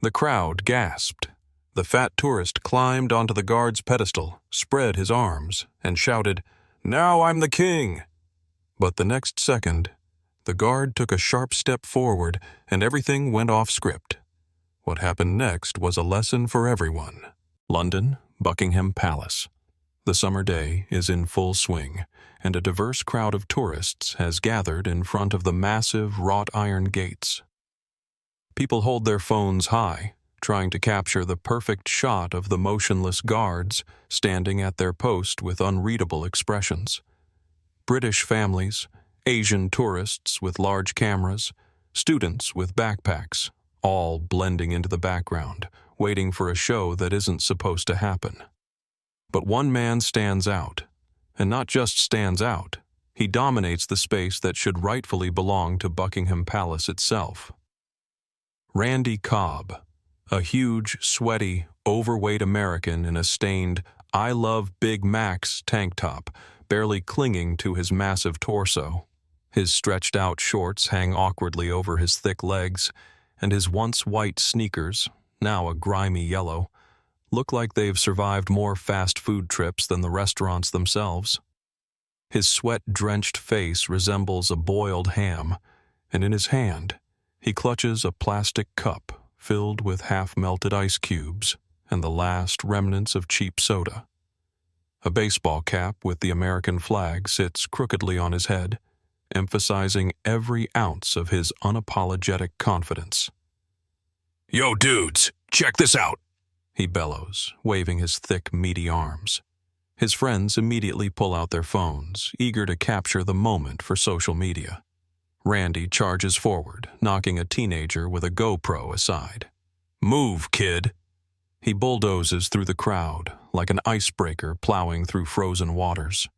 The crowd gasped. The fat tourist climbed onto the guard's pedestal, spread his arms, and shouted, "Now I'm the king!" But the next second, the guard took a sharp step forward and everything went off script. What happened next was a lesson for everyone. London, Buckingham Palace. The summer day is in full swing, and a diverse crowd of tourists has gathered in front of the massive wrought iron gates. People hold their phones high, trying to capture the perfect shot of the motionless guards standing at their post with unreadable expressions. British families, Asian tourists with large cameras, students with backpacks, all blending into the background, waiting for a show that isn't supposed to happen. But one man stands out, and not just stands out, he dominates the space that should rightfully belong to Buckingham Palace itself. Randy Cobb, a huge, sweaty, overweight American in a stained "I Love Big Macs" tank top, barely clinging to his massive torso. His stretched-out shorts hang awkwardly over his thick legs, and his once white sneakers, now a grimy yellow, look like they've survived more fast food trips than the restaurants themselves. His sweat-drenched face resembles a boiled ham, and in his hand, he clutches a plastic cup filled with half-melted ice cubes and the last remnants of cheap soda. A baseball cap with the American flag sits crookedly on his head, emphasizing every ounce of his unapologetic confidence. "Yo, dudes, check this out!" he bellows, waving his thick, meaty arms. His friends immediately pull out their phones, eager to capture the moment for social media. Randy charges forward, knocking a teenager with a GoPro aside. "Move, kid!" He bulldozes through the crowd, like an icebreaker plowing through frozen waters.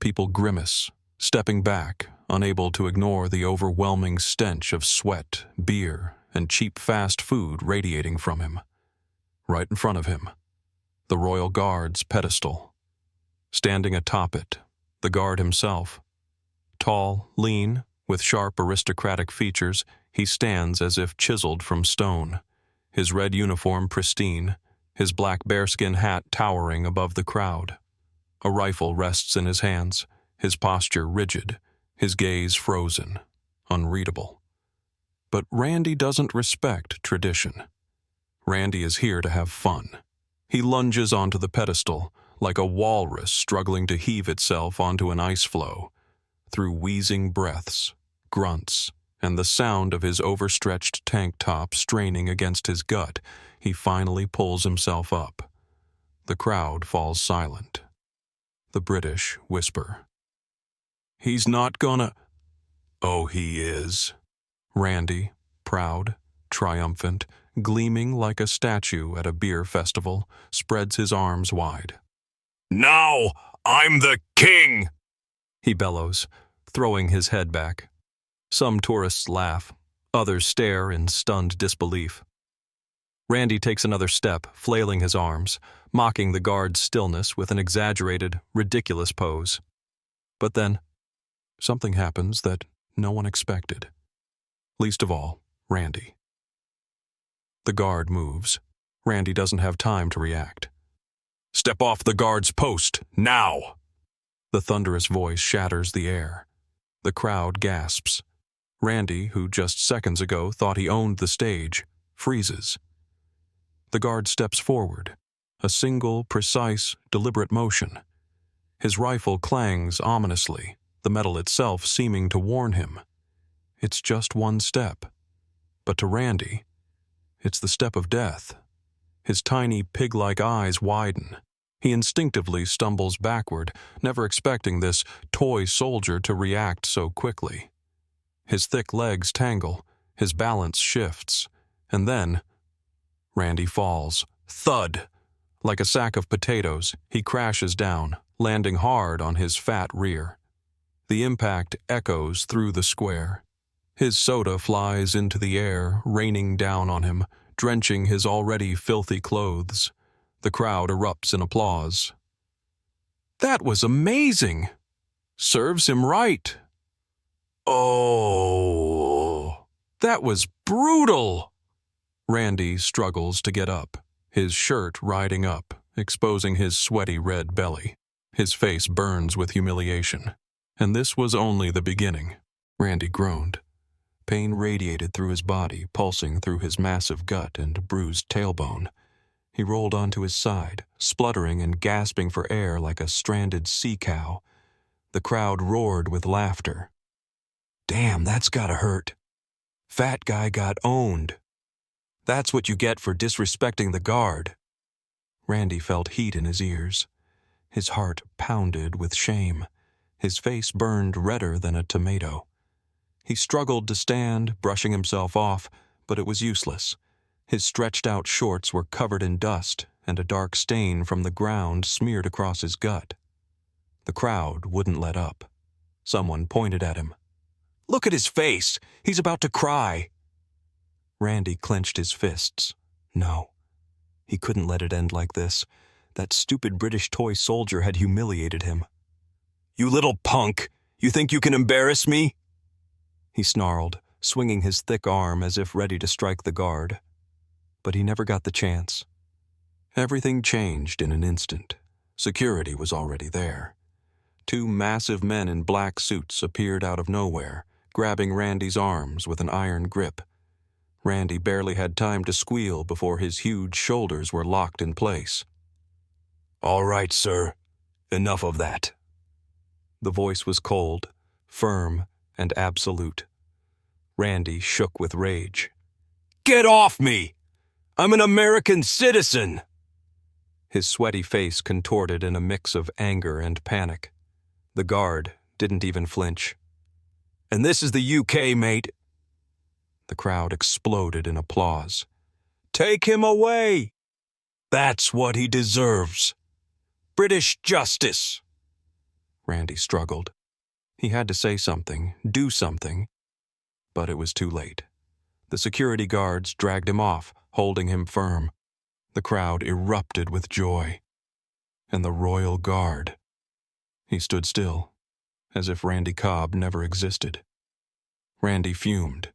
People grimace, stepping back, unable to ignore the overwhelming stench of sweat, beer, and cheap fast food radiating from him. Right in front of him, the Royal Guard's pedestal. Standing atop it, the guard himself. Tall, lean, with sharp aristocratic features, he stands as if chiseled from stone, his red uniform pristine, his black bearskin hat towering above the crowd. A rifle rests in his hands, his posture rigid, his gaze frozen, unreadable. But Randy doesn't respect tradition. Randy is here to have fun. He lunges onto the pedestal, like a walrus struggling to heave itself onto an ice floe. Through wheezing breaths, grunts, and the sound of his overstretched tank top straining against his gut, he finally pulls himself up. The crowd falls silent. The British whisper, "He's not gonna—" "Oh, he is." Randy, proud, triumphant, gleaming like a statue at a beer festival, spreads his arms wide. "Now I'm the king!" he bellows, throwing his head back. Some tourists laugh, others stare in stunned disbelief. Randy takes another step, flailing his arms, mocking the guard's stillness with an exaggerated, ridiculous pose. But then, something happens that no one expected. Least of all, Randy. The guard moves. Randy doesn't have time to react. "Step off the guard's post, now!" The thunderous voice shatters the air. The crowd gasps. Randy, who just seconds ago thought he owned the stage, freezes. The guard steps forward, a single, precise, deliberate motion. His rifle clangs ominously, the metal itself seeming to warn him. It's just one step. But to Randy, it's the step of death. His tiny pig-like eyes widen. He instinctively stumbles backward, never expecting this toy soldier to react so quickly. His thick legs tangle, his balance shifts, and then Randy falls. Thud! Like a sack of potatoes, he crashes down, landing hard on his fat rear. The impact echoes through the square. His soda flies into the air, raining down on him, drenching his already filthy clothes. The crowd erupts in applause. "That was amazing! Serves him right!" "Oh, that was brutal!" Randy struggles to get up, his shirt riding up, exposing his sweaty red belly. His face burns with humiliation. And this was only the beginning. Randy groaned. Pain radiated through his body, pulsing through his massive gut and bruised tailbone. He rolled onto his side, spluttering and gasping for air like a stranded sea cow. The crowd roared with laughter. "Damn, that's gotta hurt. Fat guy got owned. That's what you get for disrespecting the guard." Randy felt heat in his ears. His heart pounded with shame. His face burned redder than a tomato. He struggled to stand, brushing himself off, but it was useless. His stretched-out shorts were covered in dust, and a dark stain from the ground smeared across his gut. The crowd wouldn't let up. Someone pointed at him. "Look at his face! He's about to cry!" Randy clenched his fists. No. He couldn't let it end like this. That stupid British toy soldier had humiliated him. "You little punk! You think you can embarrass me?" He snarled, swinging his thick arm as if ready to strike the guard. But he never got the chance. Everything changed in an instant. Security was already there. Two massive men in black suits appeared out of nowhere, grabbing Randy's arms with an iron grip. Randy barely had time to squeal before his huge shoulders were locked in place. "All right, sir. Enough of that." The voice was cold, firm, and absolute. Randy shook with rage. "Get off me! I'm an American citizen!" His sweaty face contorted in a mix of anger and panic. The guard didn't even flinch. "And this is the UK, mate." The crowd exploded in applause. "Take him away! That's what he deserves. British justice!" Randy struggled. He had to say something, do something, but it was too late. The security guards dragged him off, holding him firm. The crowd erupted with joy. And the Royal Guard. He stood still, as if Randy Cobb never existed. Randy fumed,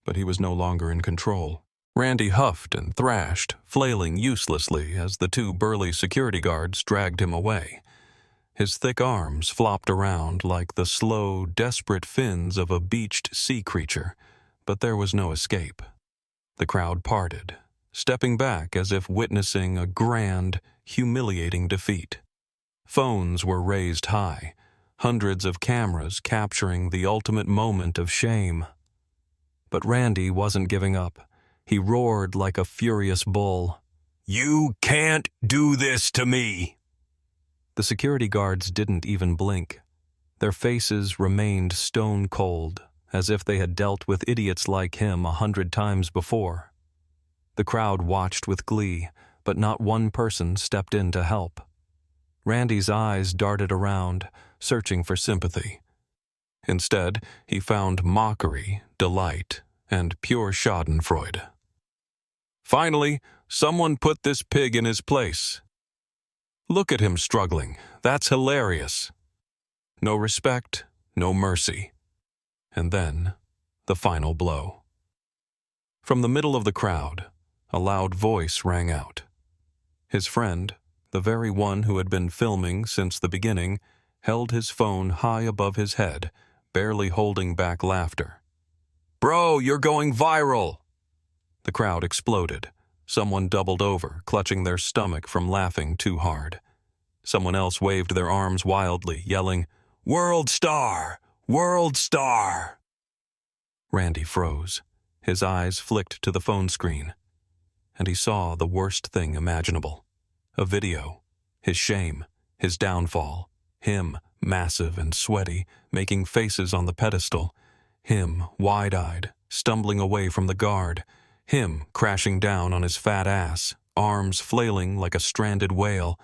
but he was no longer in control. Randy huffed and thrashed, flailing uselessly as the two burly security guards dragged him away. His thick arms flopped around like the slow, desperate fins of a beached sea creature, but there was no escape. The crowd parted, stepping back as if witnessing a grand, humiliating defeat. Phones were raised high, hundreds of cameras capturing the ultimate moment of shame. But Randy wasn't giving up. He roared like a furious bull. "You can't do this to me!" The security guards didn't even blink. Their faces remained stone cold, as if they had dealt with idiots like him 100 times before. The crowd watched with glee, but not one person stepped in to help. Randy's eyes darted around, searching for sympathy. Instead, he found mockery, delight, and pure schadenfreude. Finally, someone put this pig in his place. Look at him struggling. That's hilarious. No respect, no mercy. And then, the final blow. From the middle of the crowd, a loud voice rang out. His friend, the very one who had been filming since the beginning, held his phone high above his head, barely holding back laughter. "Bro, you're going viral!" The crowd exploded. Someone doubled over, clutching their stomach from laughing too hard. Someone else waved their arms wildly, yelling, "World Star! World Star!" Randy froze. His eyes flicked to the phone screen, and he saw the worst thing imaginable. A video. His shame, his downfall. Him, massive and sweaty, making faces on the pedestal. Him, wide-eyed, stumbling away from the guard. Him, crashing down on his fat ass, arms flailing like a stranded whale.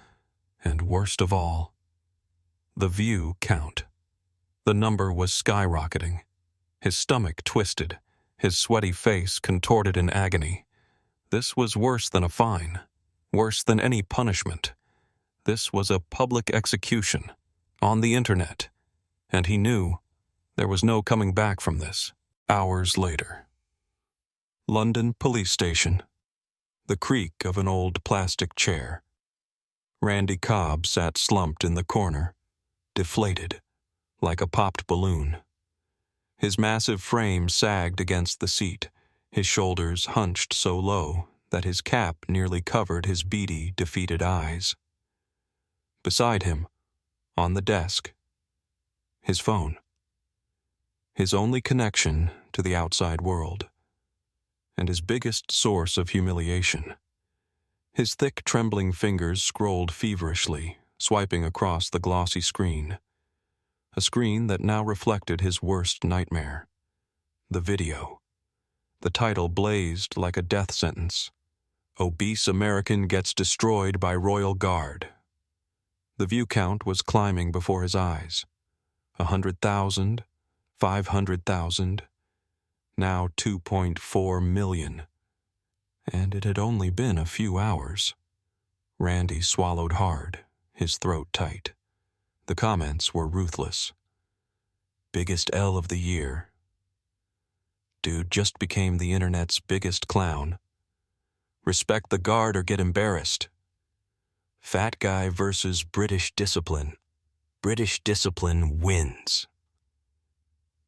And worst of all, the view count. The number was skyrocketing. His stomach twisted, his sweaty face contorted in agony. This was worse than a fine, worse than any punishment. This was a public execution, on the internet, and he knew there was no coming back from this. Hours later. London police station. The creak of an old plastic chair. Randy Cobb sat slumped in the corner, deflated, like a popped balloon. His massive frame sagged against the seat, his shoulders hunched so low that his cap nearly covered his beady, defeated eyes. Beside him, on the desk, his phone. His only connection to the outside world, and his biggest source of humiliation. His thick, trembling fingers scrolled feverishly, swiping across the glossy screen. A screen that now reflected his worst nightmare. The video. The title blazed like a death sentence. Obese American gets destroyed by Royal Guard. The view count was climbing before his eyes. 100,000, 500,000, now 2.4 million. And it had only been a few hours. Randy swallowed hard, his throat tight. The comments were ruthless. Biggest L of the year. Dude just became the internet's biggest clown. Respect the guard or get embarrassed. Fat guy versus British discipline. British discipline wins.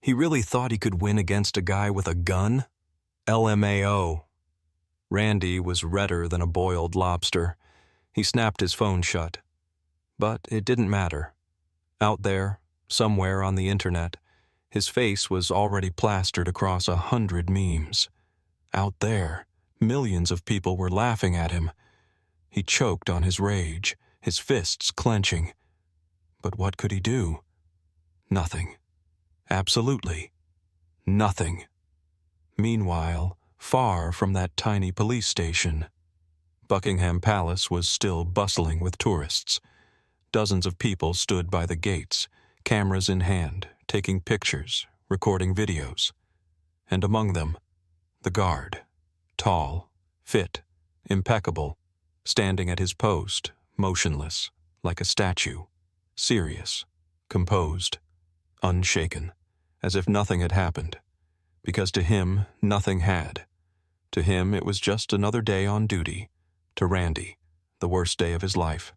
He really thought he could win against a guy with a gun? LMAO. Randy was redder than a boiled lobster. He snapped his phone shut. But it didn't matter. Out there, somewhere on the internet, his face was already plastered across 100 memes. Out there, millions of people were laughing at him. He choked on his rage, his fists clenching. But what could he do? Nothing. Absolutely nothing. Meanwhile, far from that tiny police station, Buckingham Palace was still bustling with tourists. Dozens of people stood by the gates, cameras in hand, taking pictures, recording videos. And among them, the guard, tall, fit, impeccable, standing at his post, motionless, like a statue, serious, composed, unshaken, as if nothing had happened, because to him nothing had. To him it was just another day on duty, to Randy, the worst day of his life.